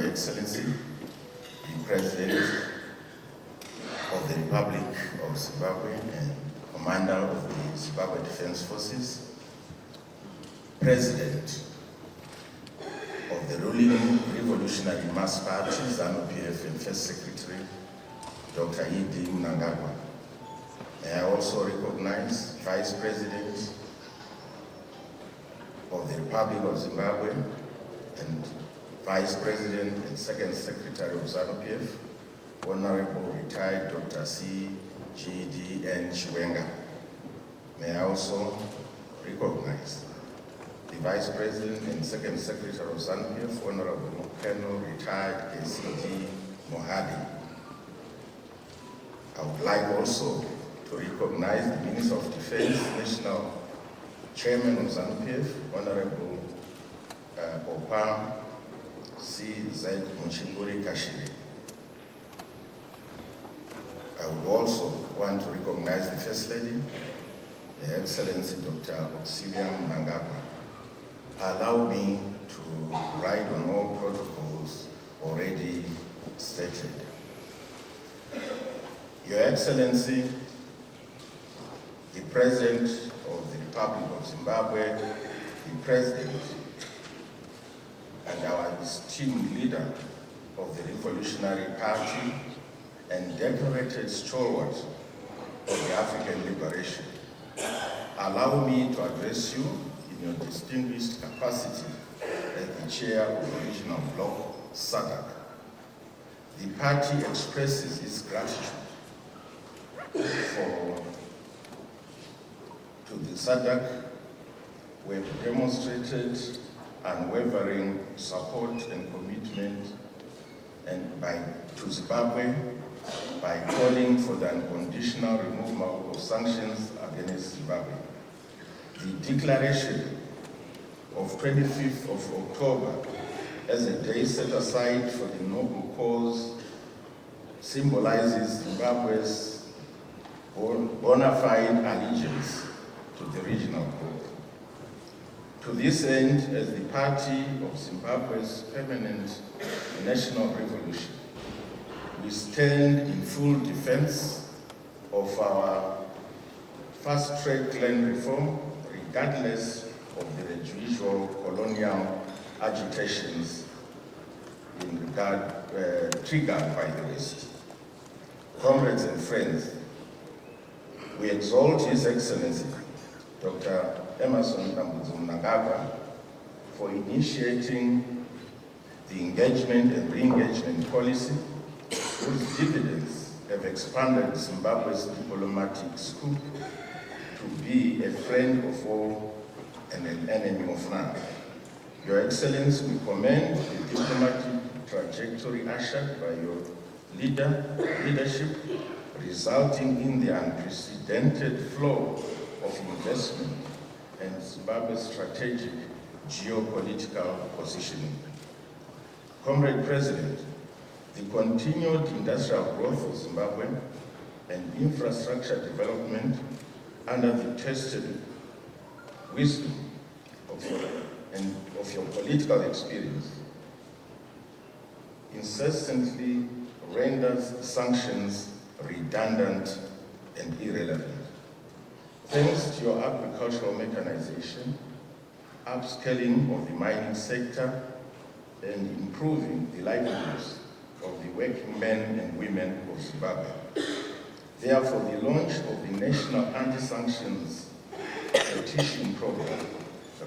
Excellency, the President of the Republic of Zimbabwe and Commander of the Zimbabwe Defense Forces, President of the ruling Revolutionary Mass Party, ZANU-PF, and First Secretary, Dr. Mnangagwa. May I also recognize Vice President of the Republic of Zimbabwe and Vice President and Second Secretary of ZANU-PF, Honorable Retired Dr. C.G.D.N. Chiwenga. May I also recognize the Vice President and Second Secretary of ZANU-PF, Honorable Colonel Retired A.C.D. Mohadi. I would like also to recognize the Minister of Defense, National Chairman of ZANU-PF, Honorable Opa C.Z. Mchinguri Kashiri. I would also want to recognize the First Lady, Her Excellency Dr. Mnangagwa. Allow me to write on all protocols already stated. Your Excellency, the President of the Republic of Zimbabwe, the President and our esteemed leader of the Revolutionary Party and decorated stalwart of the African liberation, allow me to address you in your distinguished capacity as the chair of the regional bloc, SADC. The party expresses its gratitude to the SADC, who have demonstrated unwavering support and commitment to Zimbabwe by calling for the unconditional removal of sanctions against Zimbabwe. The declaration of 25th of October as a day set aside for the noble cause symbolizes Zimbabwe's bona fide allegiance to the regional group. To this end, as the party of Zimbabwe's permanent national revolution, we stand in full defense of our fast-track land reform, regardless of the usual colonial agitations triggered by the West. Comrades and friends, we exalt His Excellency, Dr. Emmerson Mnangagwa, for initiating the engagement and re-engagement policy whose dividends have expanded Zimbabwe's diplomatic scope to be a friend of all and an enemy of none. Your Excellency, we commend the diplomatic trajectory ushered by your leadership, resulting in the unprecedented flow of investment and Zimbabwe's strategic geopolitical positioning. Comrade President, the continued industrial growth of Zimbabwe and infrastructure development under the tested wisdom of your political experience incessantly renders sanctions redundant and irrelevant. Thanks to your agricultural mechanization, upscaling of the mining sector, and improving the livelihoods of the working men and women of Zimbabwe. Therefore, the launch of the National Anti-Sanctions Petition Program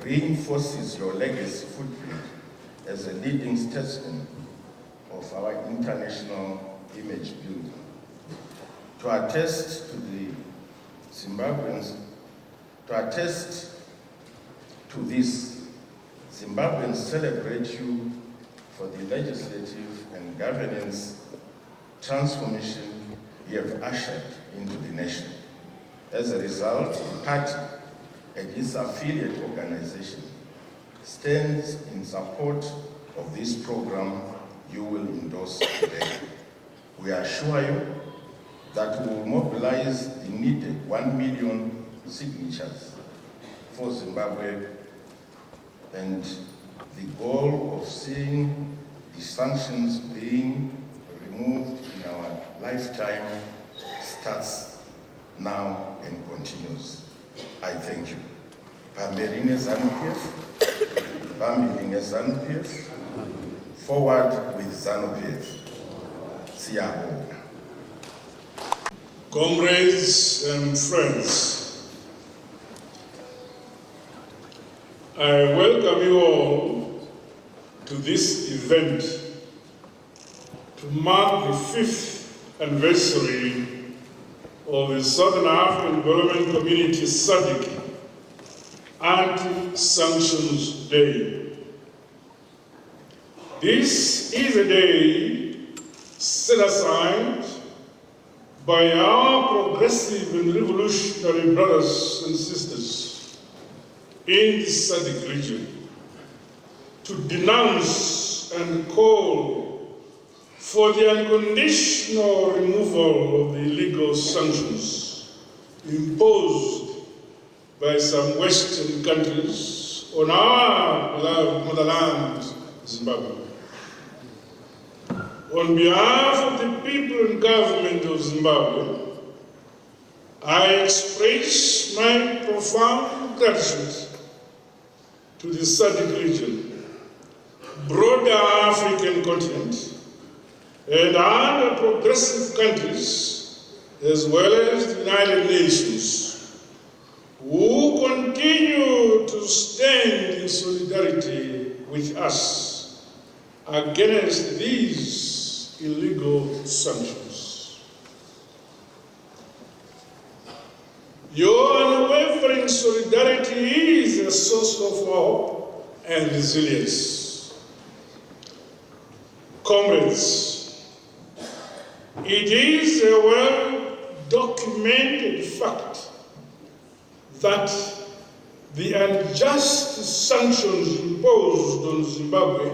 reinforces your legacy footprint as a leading statesman of our international image building. To attest to this, Zimbabweans celebrate you for the legislative and governance transformation you have ushered into the nation. As a result, the party and its affiliate organization stands in support of this program you will endorse today. We assure you that we will mobilize the needed 1 million signatures for Zimbabwe and the goal of seeing the sanctions being removed in our lifetime starts now and continues. I thank you. Pambeline ZANU-PF, Pambeline ZANU-PF, forward with ZANU-PF. Siyabonga. Comrades and friends, I welcome you all to this event to mark the 5th anniversary of the Southern African Development Community SADC Anti-Sanctions Day. This is a day set aside by our progressive and revolutionary brothers and sisters in the SADC region to denounce and call for the unconditional removal of the illegal sanctions imposed by some Western countries on our beloved motherland, Zimbabwe. On behalf of the people and government of Zimbabwe, I express my profound gratitude to the SADC region, broader African continent, and other progressive countries, as well as the United Nations, who continue to stand in solidarity with us against these illegal sanctions. Your unwavering solidarity is a source of hope and resilience. Comrades, it is a well-documented fact that the unjust sanctions imposed on Zimbabwe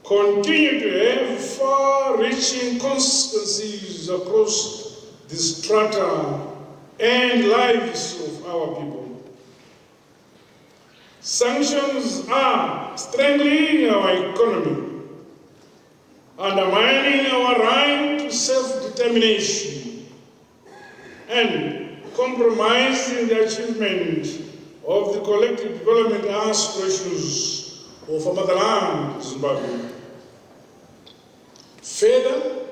continue to have far-reaching consequences across the strata and lives of our people. Sanctions are strangling our economy, undermining our right to self-determination, and compromising the achievement of the collective development aspirations of our motherland, Zimbabwe. Further,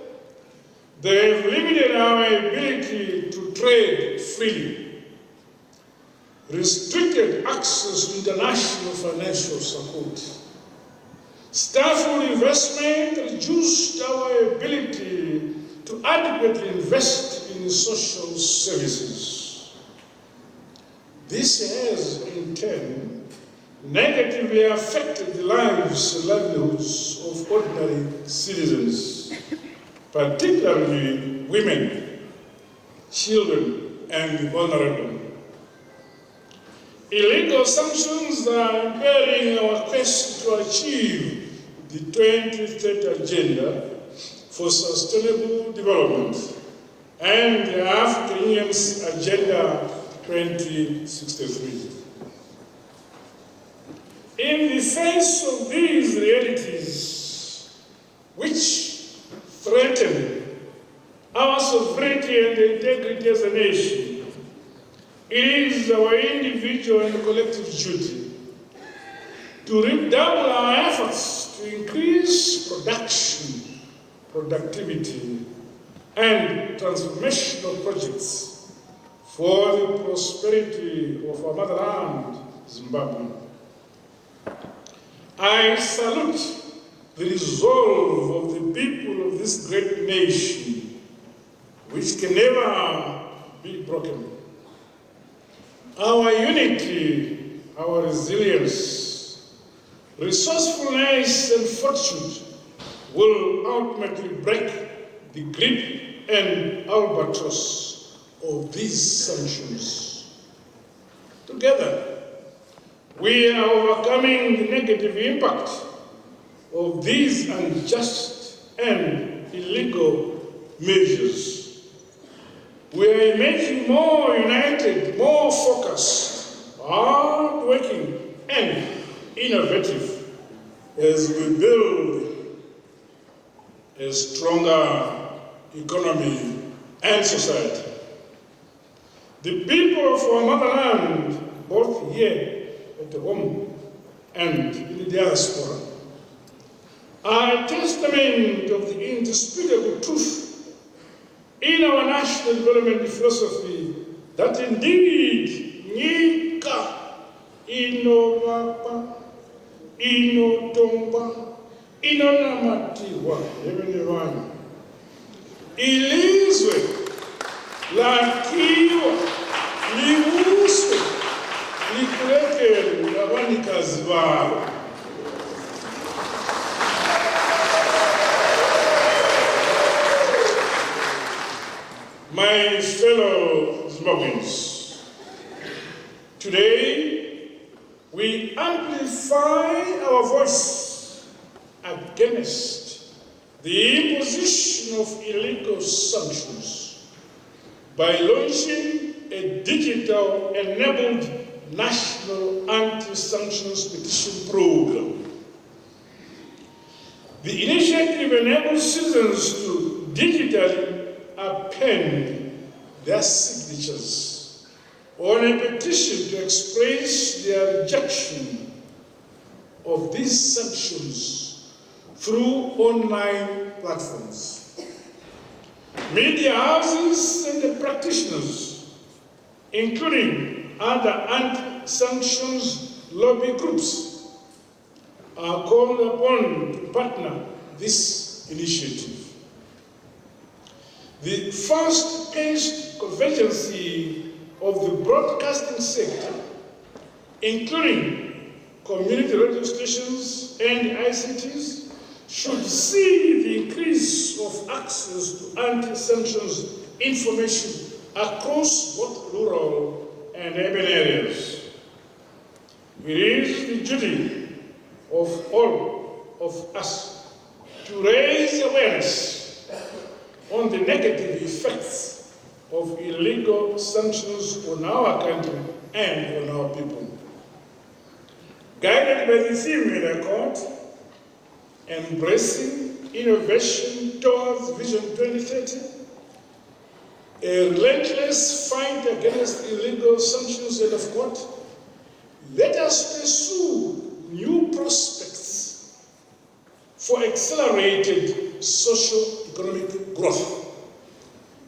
they have limited our ability to trade freely, restricted access to international financial support, stifled investment, reduced our ability to adequately invest in social services. This has, in turn, negatively affected the lives and livelihoods of ordinary citizens, particularly women, children, and the vulnerable. Illegal sanctions are impairing our quest to achieve the 2030 Agenda for Sustainable Development and the African Union's Agenda 2063. In the face of these realities, which threaten our sovereignty and integrity as a nation, it is our individual and collective duty to redouble our efforts to increase production, productivity, and transformational projects for the prosperity of our motherland, Zimbabwe. I salute the resolve of the people of this great nation, which can never be broken. Our unity, our resilience, resourcefulness, and fortitude will ultimately break the grip and albatross of these sanctions. Together, we are overcoming the negative impact of these unjust and illegal measures. We are emerging more united, more focused, hard-working, and innovative as we build a stronger economy and society. The people of our motherland, both here at home and in the diaspora, are a testament of the indisputable truth in our national development philosophy that indeed Nyika inovapa, inotomba, inonamatiwa, yemenewani. Ilizwe, lakiwa, liuswe, likulekele, labanikazi babo. My fellow Zimbabweans, today we amplify our voice against the imposition of illegal sanctions by launching a digital-enabled national anti-sanctions petition program. The initiative enables citizens to digitally append their signatures on a petition to express their rejection of these sanctions through online platforms. Media houses and the practitioners, including other anti-sanctions lobby groups, are called upon to partner this initiative. The fast-paced convergence of the broadcasting sector, including community radio stations and ICTs, should see the increase of access to anti-sanctions information across both rural and urban areas. It is the duty of all of us to raise awareness on the negative effects of illegal sanctions on our country and on our people. Guided by the theme in the court, embracing innovation towards Vision 2030, a relentless fight against illegal sanctions and of court, let us pursue new prospects for accelerated socio-economic growth.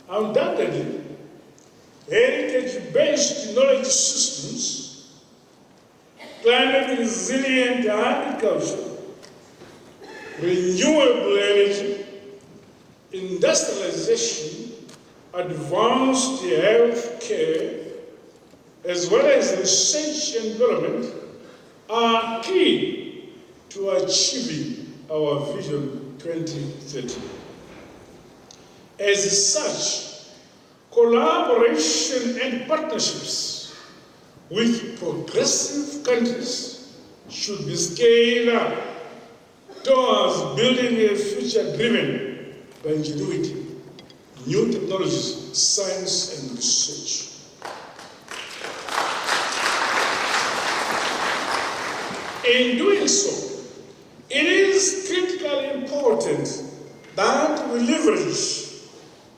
Undoubtedly, heritage-based knowledge systems, climate-resilient agriculture, renewable energy, industrialization, advanced health care, as well as research and development, are key to achieving our Vision 2030. As such, collaboration and partnerships with progressive countries should be scaled up towards building a future driven by ingenuity, new technologies, science, and research. In doing so, it is critically important that we leverage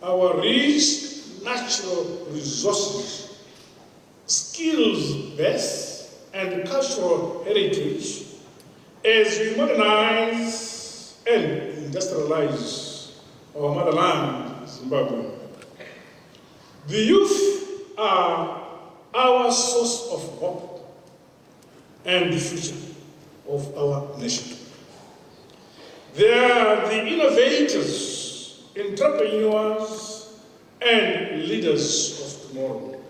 our rich natural resources, skills base, and cultural heritage as we modernize and industrialize our motherland, Zimbabwe. The youth are our source of hope and the future of our nation. They are the innovators, entrepreneurs, and leaders of tomorrow.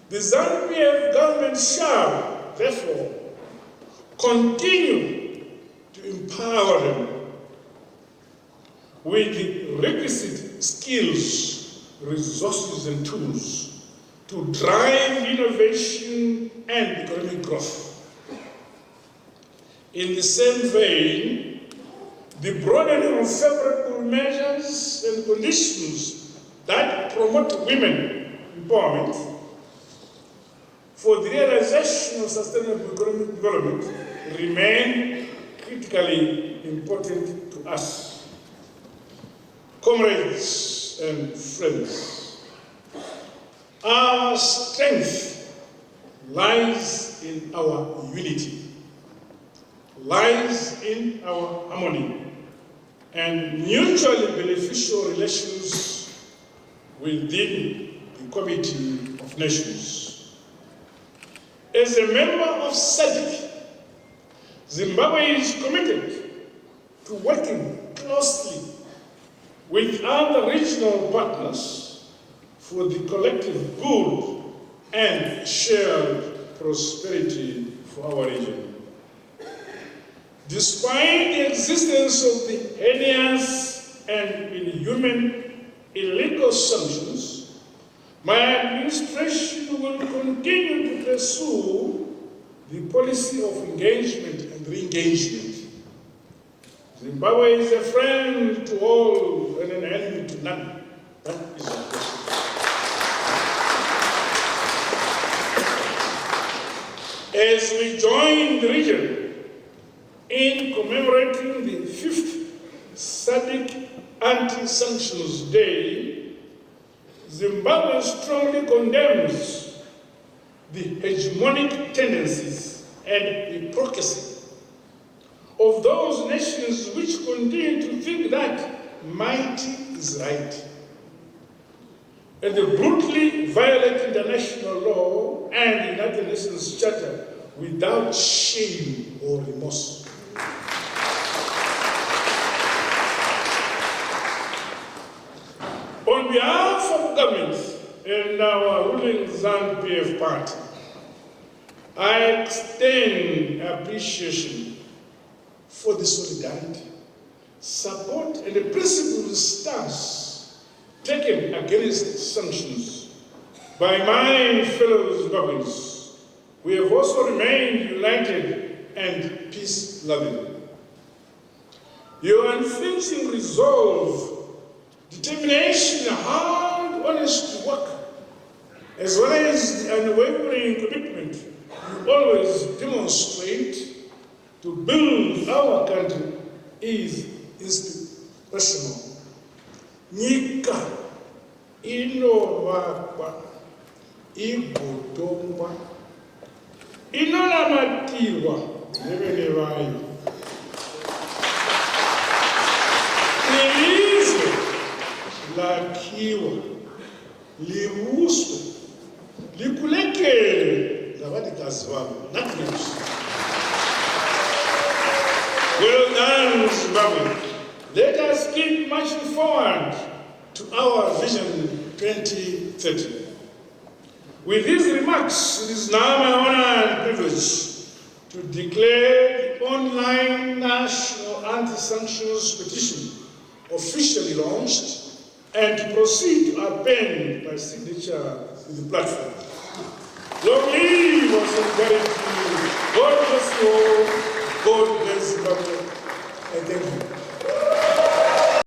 The Zambian government shall, therefore, continue to empower them with the requisite skills, resources, and tools to drive innovation and economic growth. In the same vein, the broadening of favorable measures and conditions that promote women empowerment, for the realization of sustainable economic development remain critically important to us. Comrades and friends, our strength lies in our unity, lies in our harmony, and mutually beneficial relations within the Committee of Nations. As a member of SADC, Zimbabwe is committed to working closely with other regional partners for the collective good and shared prosperity for our region. Despite the existence of the heinous and inhuman illegal sanctions, my administration will continue to pursue the policy of engagement and re-engagement. Zimbabwe is a friend to all and an enemy to none. That is our question. As we join the region in commemorating the 5th SADC Anti-Sanctions Day, Zimbabwe strongly condemns the hegemonic tendencies and hypocrisy of those nations which continue to think that mighty is right, and they brutally violate international law and the United Nations Charter without shame or remorse. On behalf of government and our ruling ZANU-PF party, I extend appreciation for the solidarity, support, and the principled stance taken against sanctions by my fellow Zimbabweans. We have also remained united and peace-loving. Your unflinching resolve, determination, hard, honest work, as well as the unwavering commitment you always demonstrate to build our country is inspirational. Nyika inovakwa, igotomwa, inonamatirwa nevene vayo. Ilizwe lakiwa, livuswe, likulekele ngabadikazi babo, nothing else. Well done, Zimbabwe. Let us keep marching forward to our Vision 2030. With these remarks, it is now my honor and privilege to declare the online National Anti-Sanctions Petition officially launched and to proceed to append my signature to the platform. Long live our solidarity. God bless you all. God bless Zimbabwe. I thank you.